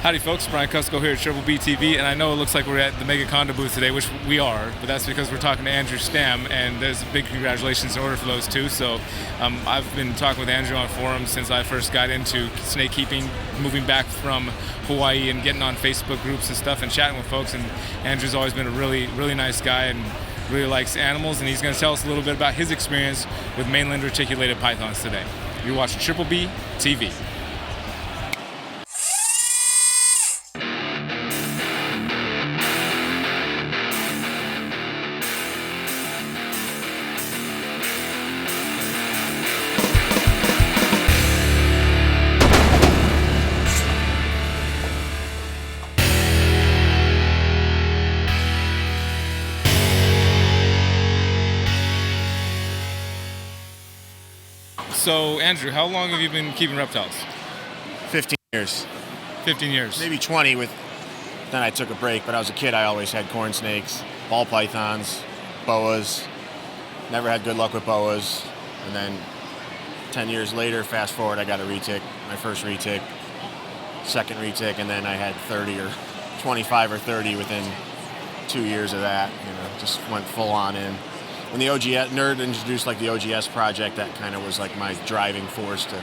Howdy folks, Brian Cusco here at Triple B TV, and I know it looks like we're at the Mega Condo booth today, which we are, but that's because we're talking to Andrew Stamm, and there's a big congratulations in order for those two. So I've been talking with Andrew on forums since I first got into snake keeping, moving back from Hawaii and getting on Facebook groups and stuff and chatting with folks, and Andrew's always been a really, really nice guy and really likes animals, and he's going to tell us a little bit about his experience with mainland reticulated pythons today. You're watching Triple B TV. So, Andrew, how long have you been keeping reptiles? 15 years. 15 years. Maybe 20 then I took a break, but I was a kid, I always had corn snakes, ball pythons, boas. Never had good luck with boas. And then 10 years later, fast forward, I got a retic, my first retic, second retic, and then I had 30 or 25 or 30 within 2 years of that. Just went full on in. When the OGS nerd introduced the OGS project, that kind of was my driving force to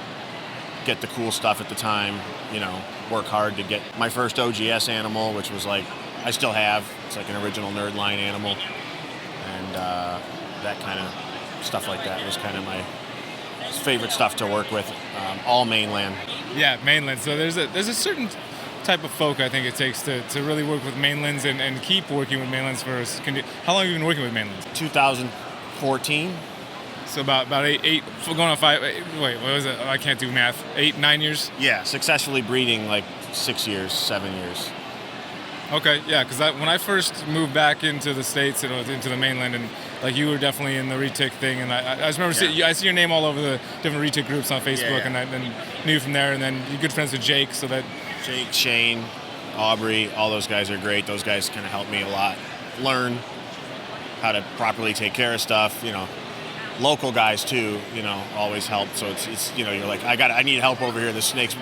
get the cool stuff at the time. Work hard to get my first OGS animal, which was I still have. It's an original nerd line animal, and that kind of stuff like that was kind of my favorite stuff to work with. All mainland. Yeah, mainland. So there's a certain type of folk I think it takes to really work with mainlands and keep working with mainlands for us. How long have you been working with mainlands? 2014. So about eight going on 5. Wait, what was it? I can't do math. 9 years? Yeah, successfully breeding 6 years, 7 years. Okay, yeah, because when I first moved back into the States, into the mainland, and you were definitely in the retic thing, and I just remember I see your name all over the different retic groups on Facebook, and I then knew from there, and then you're good friends with Jake, so that... Jake, Shane, Aubrey, all those guys are great. Those guys kind of helped me a lot. Learn how to properly take care of stuff, Local guys too, always help. So it's you're I need help over here. The snakes,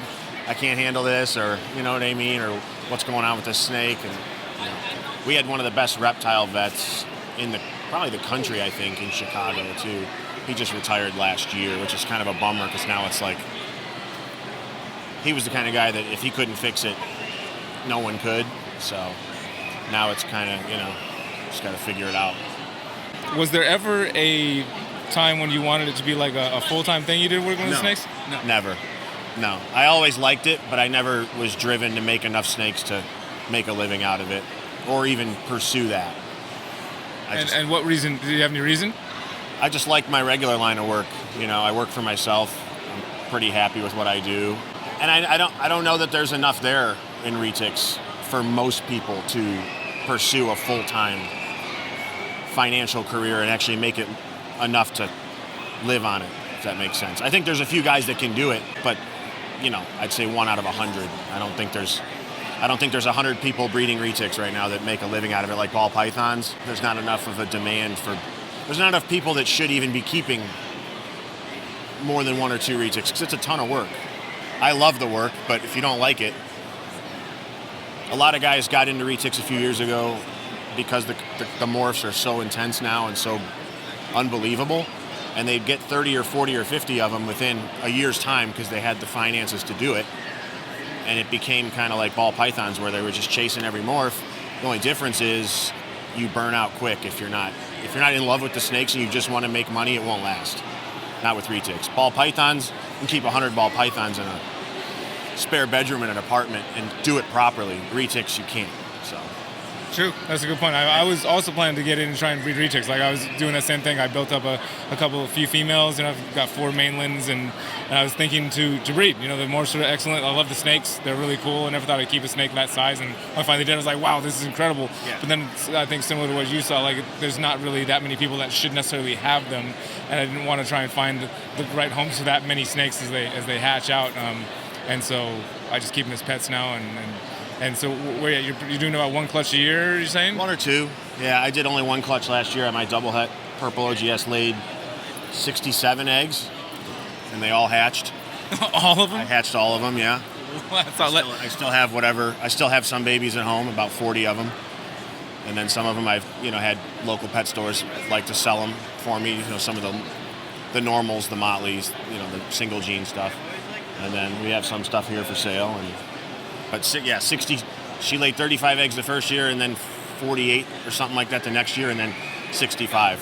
I can't handle this, or you know what I mean, or what's going on with this snake. And we had one of the best reptile vets in probably the country, I think, in Chicago too. He just retired last year, which is kind of a bummer because now it's he was the kind of guy that if he couldn't fix it, no one could. So now it's kind of just got to figure it out. Was there ever a time when you wanted it to be a full-time thing you did working with snakes? No, never. No, I always liked it, but I never was driven to make enough snakes to make a living out of it or even pursue that. And what reason? Do you have any reason? I just like my regular line of work. I work for myself. I'm pretty happy with what I do. And I don't know that there's enough there in retics for most people to pursue a full-time financial career and actually make it enough to live on it, if that makes sense. I think there's a few guys that can do it, but I'd say 1 out of 100. I don't think there's 100 people breeding retics right now that make a living out of it like ball pythons. There's not enough of a demand there's not enough people that should even be keeping more than 1 or 2 retics because it's a ton of work. I love the work, but if you don't like it, a lot of guys got into retics a few years ago because the morphs are so intense now and so unbelievable, and they'd get 30 or 40 or 50 of them within a year's time because they had the finances to do it, and it became kind of like ball pythons where they were just chasing every morph. The only difference is you burn out quick if you're not in love with the snakes and you just want to make money. It won't last. Not with retics. Ball pythons, you can keep 100 ball pythons in a spare bedroom in an apartment and do it properly. Retics, you can't. So. True. That's a good point. I was also planning to get in and try and breed retics. I was doing the same thing. I built up a few females, and I've got 4 mainlands, and I was thinking to breed. The morphs are excellent. I love the snakes. They're really cool. I never thought I'd keep a snake that size, and when I finally did, I was like, wow, this is incredible. Yeah. But then I think similar to what you saw, there's not really that many people that should necessarily have them, and I didn't want to try and find the right homes for that many snakes as they hatch out. And so I just keep them as pets now, and so you're doing about 1 clutch a year, you're saying? 1 or 2. Yeah, I did only 1 clutch last year. My double het purple OGS laid 67 eggs, and they all hatched. All of them? I hatched all of them, yeah. That's all. I still have whatever. I still have some babies at home, about 40 of them. And then some of them I've, had local pet stores like to sell them for me. Some of the normals, the Motleys, the single gene stuff. And then we have some stuff here for sale. But 60. She laid 35 eggs the first year, and then 48 or something like that the next year, and then 65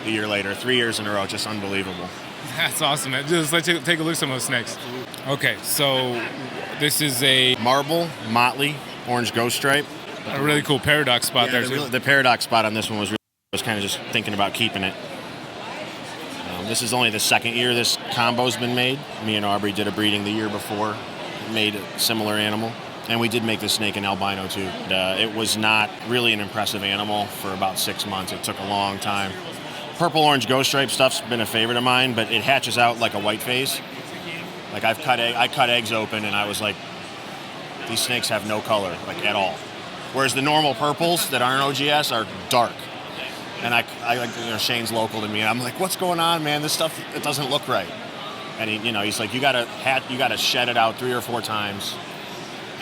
the year later. 3 years in a row, just unbelievable. That's awesome, man. Just let's take a look at some of those snakes. Okay, so this is a marble Motley orange ghost stripe. A really cool paradox spot there. The paradox spot on this one was kind of just thinking about keeping it. This is only the second year this combo's been made. Me and Aubrey did a breeding the year before, made a similar animal. And we did make this snake an albino too. It was not really an impressive animal for about 6 months. It took a long time. Purple orange ghost stripe stuff's been a favorite of mine, but it hatches out like a white phase. Like I cut eggs open and I was like, these snakes have no color, like at all. Whereas the normal purples that aren't OGS are dark. And I Shane's local to me, and I'm like, what's going on, man? This stuff, it doesn't look right. And he's like, you gotta shed it out 3 or 4 times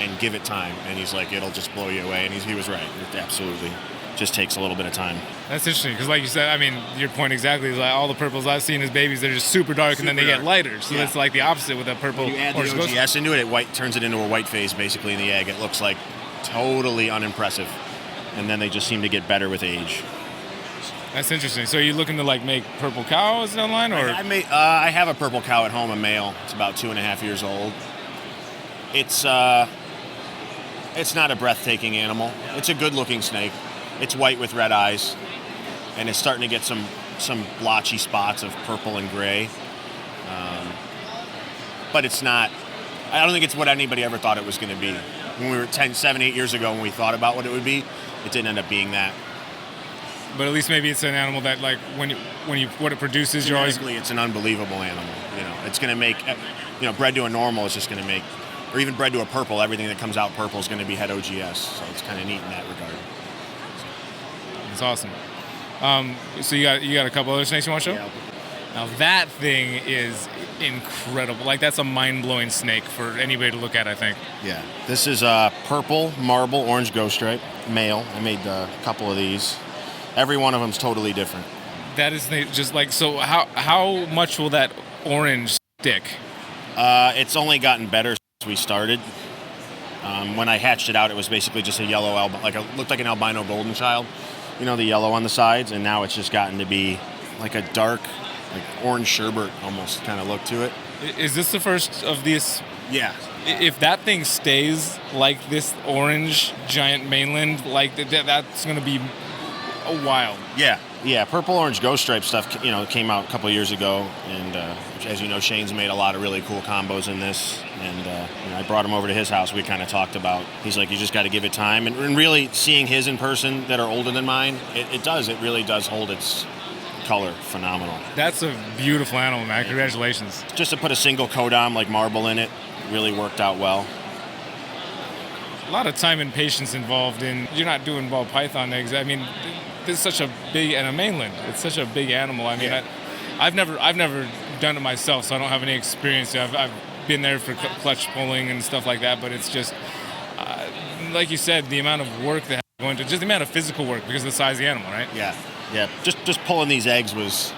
and give it time. And he's like, it'll just blow you away. And he was right. It absolutely just takes a little bit of time. That's interesting, because like you said, I mean, your point exactly is like all the purples I've seen as babies, they're just super dark, and then they get lighter. So it's like the opposite with a purple. When you add the OGS into it, turns it into a white phase basically in the egg. It looks like totally unimpressive. And then they just seem to get better with age. That's interesting. So are you looking to like make purple cows online, or? I have a purple cow at home, a male. It's about 2.5 years old. It's not a breathtaking animal. It's a good-looking snake. It's white with red eyes, and it's starting to get some blotchy spots of purple and gray. But it's not. I don't think it's what anybody ever thought it was going to be. When we were 7, 8 years ago, when we thought about what it would be, it didn't end up being that. But at least maybe it's an animal that, like, when you what it produces, you're always. It's an unbelievable animal. It's going to make, bred to a normal is just going to make, or even bred to a purple, everything that comes out purple is going to be head OGS. So it's kind of neat in that regard. It's awesome. So you got a couple other snakes you want to show? Yeah. Now that thing is incredible. Like, that's a mind-blowing snake for anybody to look at, I think. Yeah. This is a purple marble orange ghost stripe male. I made a couple of these. Every one of them's totally different. That is just like, so how much will that orange stick? It's only gotten better since we started. When I hatched it out, it was basically just a yellow looked like an albino golden child. The yellow on the sides, and now it's just gotten to be like a dark, like orange sherbet almost kind of look to it. Is this the first of these? Yeah. If that thing stays like this orange giant mainland, like that's going to be wild. Yeah. Purple orange ghost stripe stuff, came out a couple of years ago, and as you know, Shane's made a lot of really cool combos in this, and I brought him over to his house. We kind of talked about. He's like, you just got to give it time, and really seeing his in person that are older than mine, it really does hold its color phenomenal. That's a beautiful animal, man. Congratulations. Just to put a single codom like marble in it really worked out well. A lot of time and patience involved you're not doing ball python eggs. I mean, this is such a big, and a mainland, it's such a big animal. I mean, yeah. I've never done it myself, so I don't have any experience. I've been there for clutch pulling and stuff like that, but it's just, like you said, the amount of work that has going to, just the amount of physical work because of the size of the animal, right? Yeah. Just pulling these eggs was,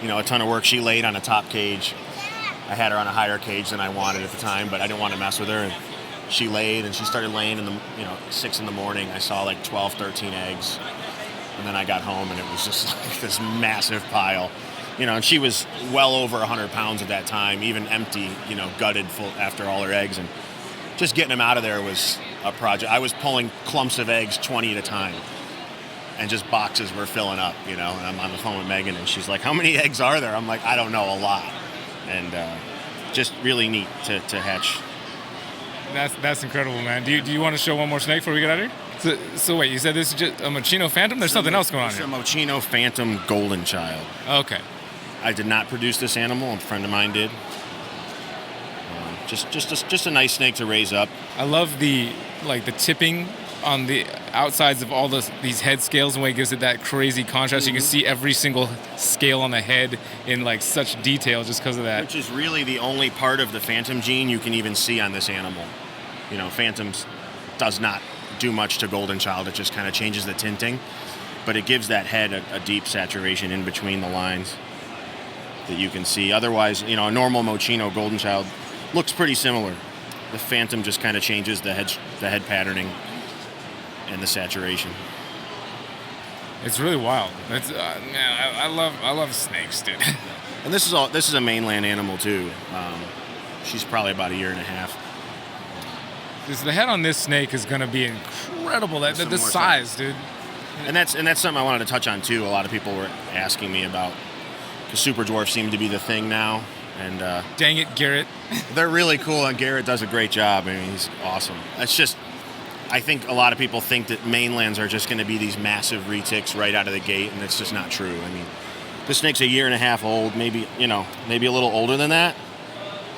a ton of work. She laid on a top cage. I had her on a higher cage than I wanted at the time, but I didn't want to mess with her. And she laid, and she started laying in 6 in the morning. I saw like 12, 13 eggs. And then I got home, and it was just like this massive pile. And she was well over 100 pounds at that time, even empty, gutted full after all her eggs. And just getting them out of there was a project. I was pulling clumps of eggs 20 at a time. And just boxes were filling up, and I'm on the phone with Megan, and she's like, how many eggs are there? I'm like, I don't know, a lot. And just really neat to hatch. That's incredible, man. Do you want to show one more snake before we get out of here? So wait, you said this is just a Mochino Phantom? There's something else going on here. It's a Mochino Phantom Golden Child. Okay. I did not produce this animal. A friend of mine did. Just a nice snake to raise up. I love the tipping on the outsides of all these head scales, and way it gives it that crazy contrast. You can see every single scale on the head in like such detail just because of that. Which is really the only part of the phantom gene you can even see on this animal. You know, phantoms does not do much to golden child. It just kind of changes the tinting, but it gives that head a deep saturation in between the lines that you can see. Otherwise, you know, a normal Mochino golden child looks pretty similar. The phantom just kind of changes the head patterning and the saturation. It's really wild. It's man, I love snakes, dude. And this is a mainland animal too. She's probably about a year and a half. The head on this snake is going to be incredible. The size, dude. And that's something I wanted to touch on too. A lot of people were asking me about, because super dwarfs seem to be the thing now. And dang it, Garrett. They're really cool, and Garrett does a great job. I mean, he's awesome. It's just, I think a lot of people think that mainlands are just going to be these massive retics right out of the gate, and it's just not true. I mean, this snake's a year and a half old, maybe a little older than that,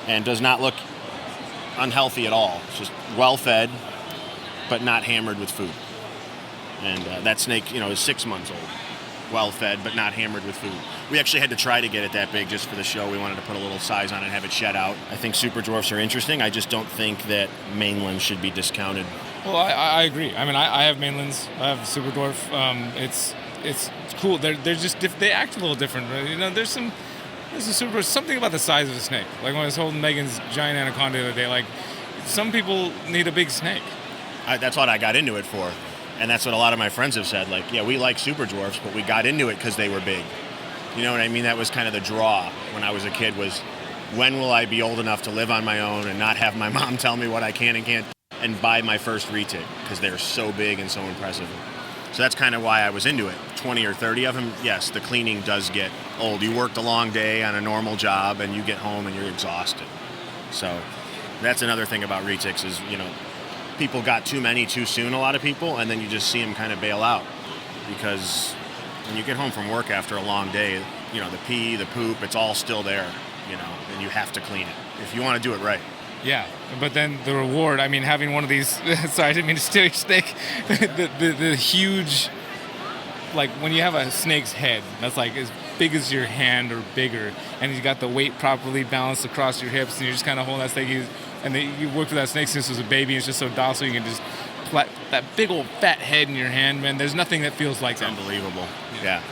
and does not look unhealthy at all. It's just well fed, but not hammered with food. And that snake, is 6 months old, well fed, but not hammered with food. We actually had to try to get it that big just for the show. We wanted to put a little size on it and have it shed out. I think super dwarfs are interesting. I just don't think that mainlands should be discounted. Well, I agree. I mean, I have mainlands. I have super dwarf. It's cool. They're just they act a little different. Right? There's something about the size of a snake. Like when I was holding Megan's giant anaconda the other day. Like some people need a big snake. That's what I got into it for, and that's what a lot of my friends have said. Like, yeah, we like super dwarfs, but we got into it because they were big. You know what I mean? That was kind of the draw when I was a kid. Was when will I be old enough to live on my own and not have my mom tell me what I can and can't, and buy my first retic, because they're so big and so impressive. So that's kind of why I was into it. 20 or 30 of them, yes, the cleaning does get old. You worked a long day on a normal job, and you get home and you're exhausted. So that's another thing about retics is, people got too many too soon, a lot of people, and then you just see them kind of bail out. Because when you get home from work after a long day, the pee, the poop, it's all still there, and you have to clean it if you want to do it right. Yeah, but then the reward, I mean, having one of these, sorry, I didn't mean to steal your snake, the huge, like when you have a snake's head, that's like as big as your hand or bigger, and you got the weight properly balanced across your hips, and you're just kind of holding that snake, and you worked with that snake since it was a baby, and it's just so docile, you can just that big old fat head in your hand, man. There's nothing that feels like that. Unbelievable. Yeah.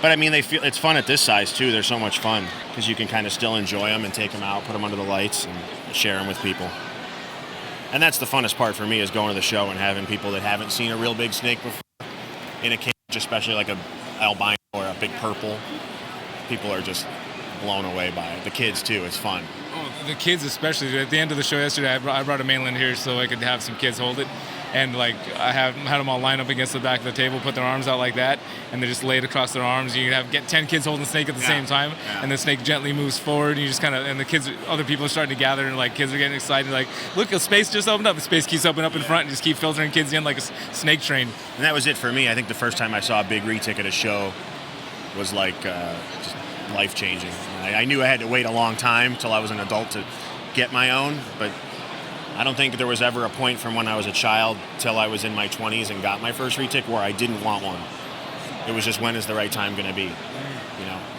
But I mean, it's fun at this size too. They're so much fun because you can kind of still enjoy them and take them out, put them under the lights, and share them with people. And that's the funnest part for me, is going to the show and having people that haven't seen a real big snake before in a cage, especially like a albino or a big purple. People are just blown away by it. The kids too. It's fun. Oh, the kids especially. At the end of the show yesterday, I brought a mainland here so I could have some kids hold it. And like I had them all line up against the back of the table, put their arms out like that, and they just lay it across their arms. You can get 10 kids holding the snake at the same time, and the snake gently moves forward. And you just kind of, and the kids, other people are starting to gather, and like kids are getting excited. Like, look, a space just opened up. The space keeps opening up in front, and just keep filtering kids in like a snake train. And that was it for me. I think the first time I saw a big retic at a show was like just life changing. I knew I had to wait a long time till I was an adult to get my own, but I don't think there was ever a point from when I was a child till I was in my 20s and got my first retic where I didn't want one. It was just, when is the right time going to be?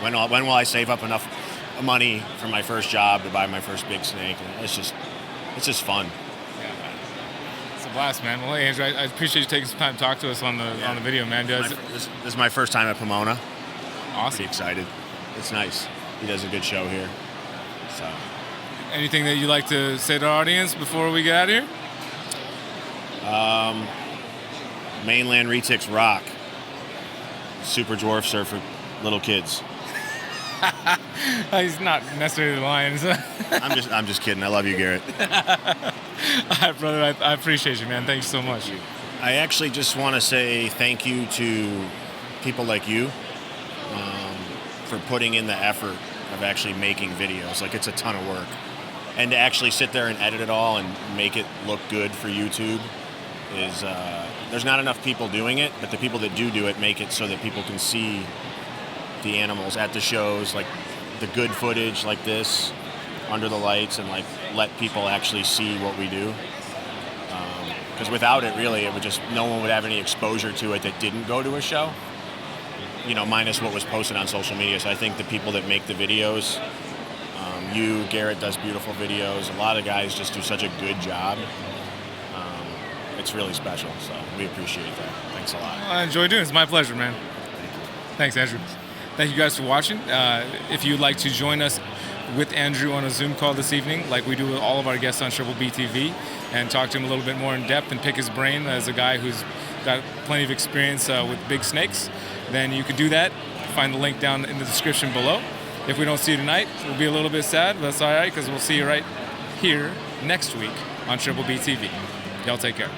When will I save up enough money for my first job to buy my first big snake? It's just fun. Yeah, it's a blast, man. Well, hey, Andrew, I appreciate you taking some time to talk to us on the video, man. This is my first time at Pomona. Awesome. Pretty excited. It's nice. He does a good show here. So. Anything that you'd like to say to our audience before we get out of here? Mainland retics rock. Super dwarfs are for little kids. He's not necessarily lying. So. I'm just kidding. I love you, Garrett. All right, brother. I appreciate you, man. Thanks so much. I actually just want to say thank you to people like you for putting in the effort of actually making videos. Like, it's a ton of work. And to actually sit there and edit it all and make it look good for YouTube is, there's not enough people doing it, but the people that do it make it so that people can see the animals at the shows, like the good footage like this, under the lights, and like let people actually see what we do. Because without it, really, it would just, no one would have any exposure to it that didn't go to a show, minus what was posted on social media. So I think the people that make the videos, Garrett does beautiful videos. A lot of guys just do such a good job. It's really special, so we appreciate that. Thanks a lot. I enjoy doing it. It's my pleasure, man. Thanks, Andrew. Thank you guys for watching. If you'd like to join us with Andrew on a Zoom call this evening, like we do with all of our guests on Triple B TV, and talk to him a little bit more in depth and pick his brain as a guy who's got plenty of experience with big snakes, then you could do that. Find the link down in the description below. If we don't see you tonight, we'll be a little bit sad, but that's all right, because we'll see you right here next week on Triple B TV. Y'all take care.